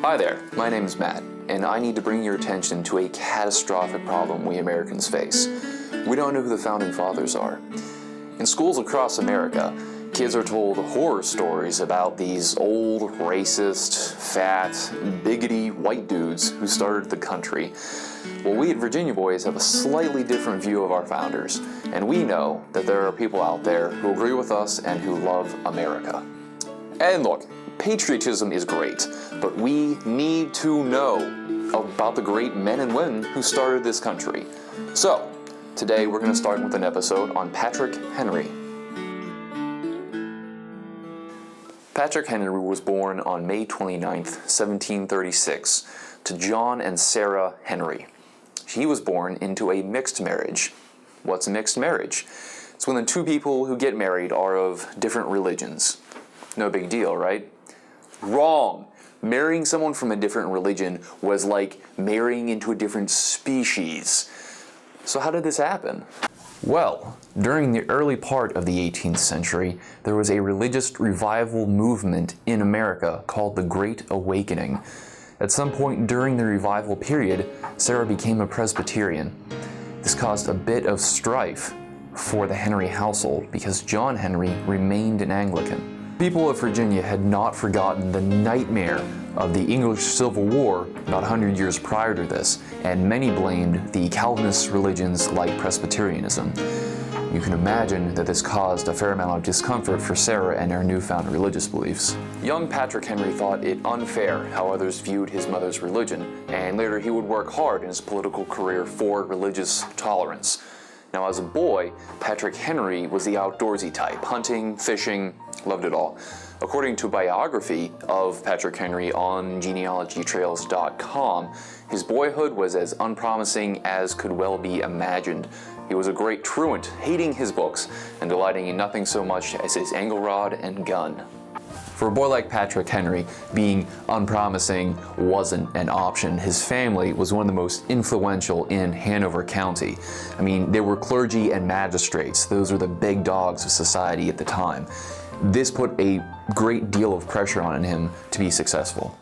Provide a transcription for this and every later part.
Hi there, my name is Matt, and I need to bring your attention to a catastrophic problem we Americans face. We don't know who the Founding Fathers are. In schools across America, kids are told horror stories about these old, racist, fat, biggity white dudes who started the country. Well, we at Virginia Boys have a slightly different view of our founders, and we know that there are people out there who agree with us and who love America. And look, patriotism is great, but we need to know about the great men and women who started this country. So, today we're going to start with an episode on Patrick Henry. Patrick Henry was born on May 29th, 1736, to John and Sarah Henry. He was born into a mixed marriage. What's a mixed marriage? It's when the two people who get married are of different religions. No big deal, right? Wrong! Marrying someone from a different religion was like marrying into a different species. So how did this happen? Well, during the early part of the 18th century, there was a religious revival movement in America called the Great Awakening. At some point during the revival period, Sarah became a Presbyterian. This caused a bit of strife for the Henry household because John Henry remained an Anglican. People of Virginia had not forgotten the nightmare of the English Civil War about 100 years prior to this, and many blamed the Calvinist religions like Presbyterianism. You can imagine that this caused a fair amount of discomfort for Sarah and her newfound religious beliefs. Young Patrick Henry thought it unfair how others viewed his mother's religion, and later he would work hard in his political career for religious tolerance. Now, as a boy, Patrick Henry was the outdoorsy type, hunting, fishing, loved it all. According to a biography of Patrick Henry on genealogytrails.com, his boyhood was as unpromising as could well be imagined. He was a great truant, hating his books and delighting in nothing so much as his angle rod and gun. For a boy like Patrick Henry, being unpromising wasn't an option. His family was one of the most influential in Hanover County. I mean, they were clergy and magistrates. Those were the big dogs of society at the time. This put a great deal of pressure on him to be successful.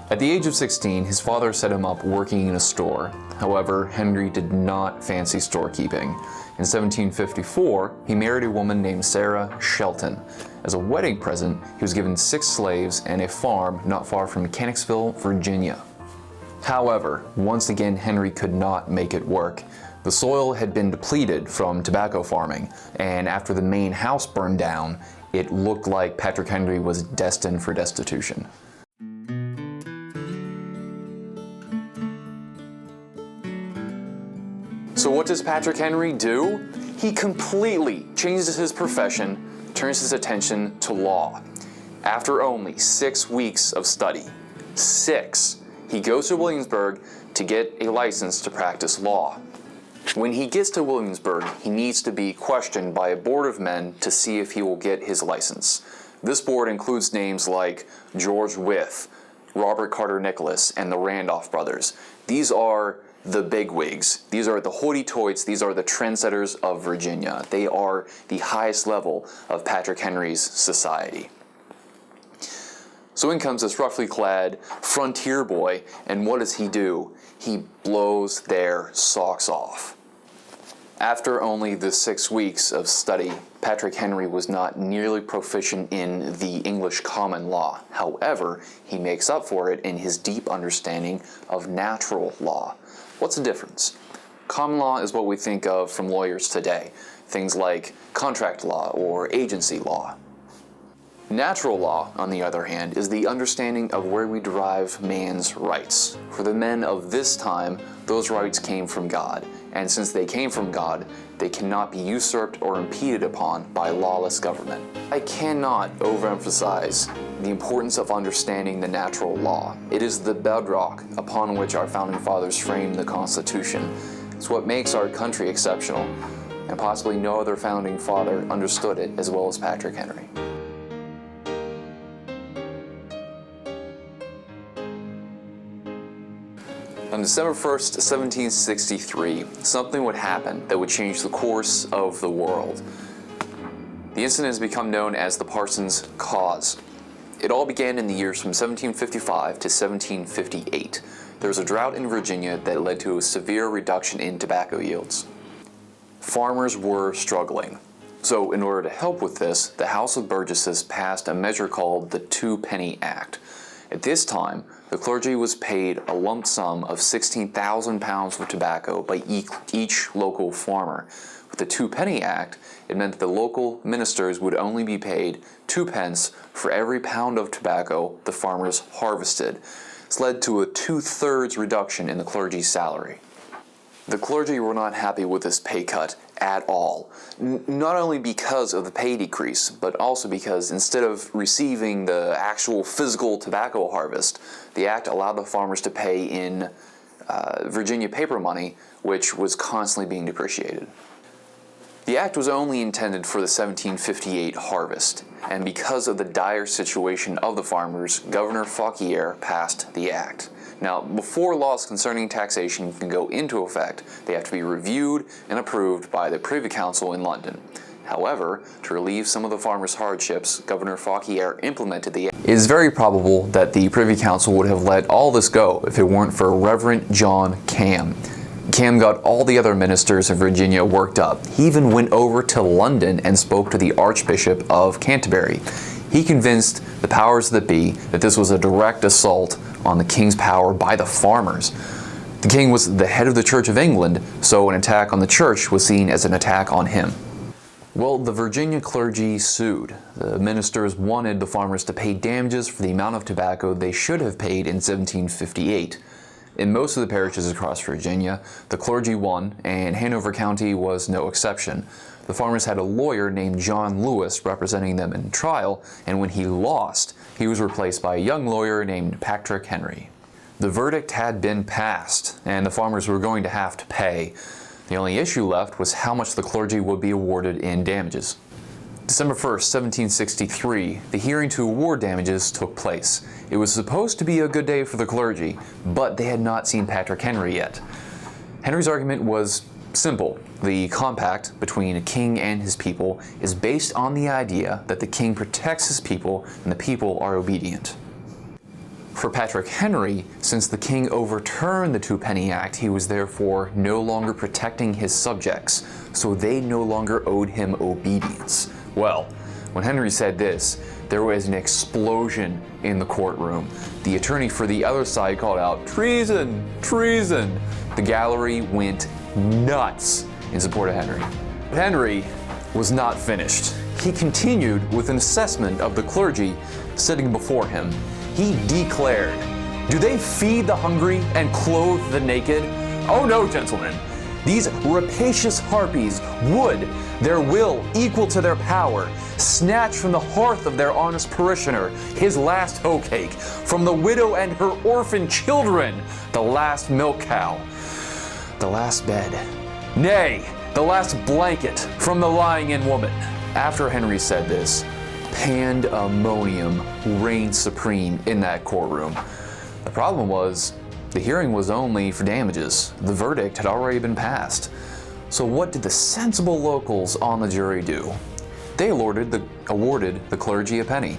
At the age of 16, his father set him up working in a store. However, Henry did not fancy storekeeping. In 1754, he married a woman named Sarah Shelton. As a wedding present, he was given 6 slaves and a farm not far from Mechanicsville, Virginia. However, once again, Henry could not make it work. The soil had been depleted from tobacco farming, and after the main house burned down, it looked like Patrick Henry was destined for destitution. So what does Patrick Henry do? He completely changes his profession, turns his attention to law. After only 6 weeks of study, 6, he goes to Williamsburg to get a license to practice law. When he gets to Williamsburg, he needs to be questioned by a board of men to see if he will get his license. This board includes names like George Wythe, Robert Carter Nicholas, and the Randolph brothers. These are the bigwigs. These are the hoity-toits. These are the trendsetters of Virginia. They are the highest level of Patrick Henry's society. So in comes this roughly clad frontier boy, and what does he do? He blows their socks off. After only the 6 weeks of study, Patrick Henry was not nearly proficient in the English common law. However, he makes up for it in his deep understanding of natural law. What's the difference? Common law is what we think of from lawyers today, things like contract law or agency law. Natural law, on the other hand, is the understanding of where we derive man's rights. For the men of this time, those rights came from God, and since they came from God, they cannot be usurped or impeded upon by lawless government. I cannot overemphasize the importance of understanding the natural law. It is the bedrock upon which our founding fathers framed the Constitution. It's what makes our country exceptional, and possibly no other founding father understood it as well as Patrick Henry. On December 1st, 1763, something would happen that would change the course of the world. The incident has become known as the Parsons cause. It all began in the years from 1755 to 1758. There was a drought in Virginia that led to a severe reduction in tobacco yields. Farmers were struggling. So in order to help with this, the House of Burgesses passed a measure called the Two-Penny Act. At this time, the clergy was paid a lump sum of 16,000 pounds for tobacco by each local farmer. With the Two-Penny Act, it meant that the local ministers would only be paid 2 pence for every pound of tobacco the farmers harvested. This led to a 2/3 reduction in the clergy's salary. The clergy were not happy with this pay cut at all, not only because of the pay decrease, but also because instead of receiving the actual physical tobacco harvest, the act allowed the farmers to pay in Virginia paper money, which was constantly being depreciated. The act was only intended for the 1758 harvest, and because of the dire situation of the farmers, Governor Fauquier passed the act. Now, before laws concerning taxation can go into effect, they have to be reviewed and approved by the Privy Council in London. However, to relieve some of the farmers' hardships, Governor Fauquier implemented the act. It is very probable that the Privy Council would have let all this go if it weren't for Reverend John Cam. Cam got all the other ministers of Virginia worked up. He even went over to London and spoke to the Archbishop of Canterbury. He convinced the powers that be that this was a direct assault on the king's power by the farmers. The king was the head of the Church of England, so an attack on the church was seen as an attack on him. Well, the Virginia clergy sued. The ministers wanted the farmers to pay damages for the amount of tobacco they should have paid in 1758. In most of the parishes across Virginia, the clergy won, and Hanover County was no exception. The farmers had a lawyer named John Lewis representing them in trial, and when he lost, he was replaced by a young lawyer named Patrick Henry. The verdict had been passed, and the farmers were going to have to pay. The only issue left was how much the clergy would be awarded in damages. December 1st, 1763, the hearing to award damages took place. It was supposed to be a good day for the clergy, but they had not seen Patrick Henry yet. Henry's argument was simple. The compact between a king and his people is based on the idea that the king protects his people and the people are obedient. For Patrick Henry, since the king overturned the Two-Penny Act, he was therefore no longer protecting his subjects, so they no longer owed him obedience. Well, when Henry said this, there was an explosion in the courtroom. The attorney for the other side called out, "Treason! Treason!" The gallery went nuts in support of Henry. But Henry was not finished. He continued with an assessment of the clergy sitting before him. He declared, "Do they feed the hungry and clothe the naked? Oh no, gentlemen. These rapacious harpies would, their will equal to their power, snatch from the hearth of their honest parishioner his last hoe cake, from the widow and her orphan children the last milk cow, the last bed, nay, the last blanket from the lying-in woman." After Henry said this, pandemonium reigned supreme in that courtroom. The problem was, the hearing was only for damages. The verdict had already been passed. So what did the sensible locals on the jury do? They awarded the clergy a penny.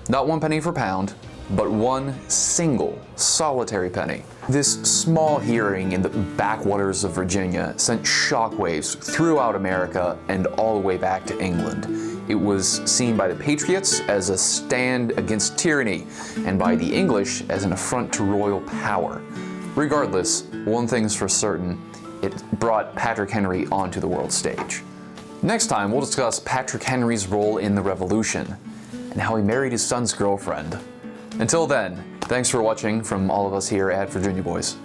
Not 1 penny per pound, but one single, solitary penny. This small hearing in the backwaters of Virginia sent shockwaves throughout America and all the way back to England. It was seen by the Patriots as a stand against tyranny, and by the English as an affront to royal power. Regardless, one thing's for certain, it brought Patrick Henry onto the world stage. Next time, we'll discuss Patrick Henry's role in the Revolution, and how he married his son's girlfriend. Until then, thanks for watching from all of us here at Virginia Boys.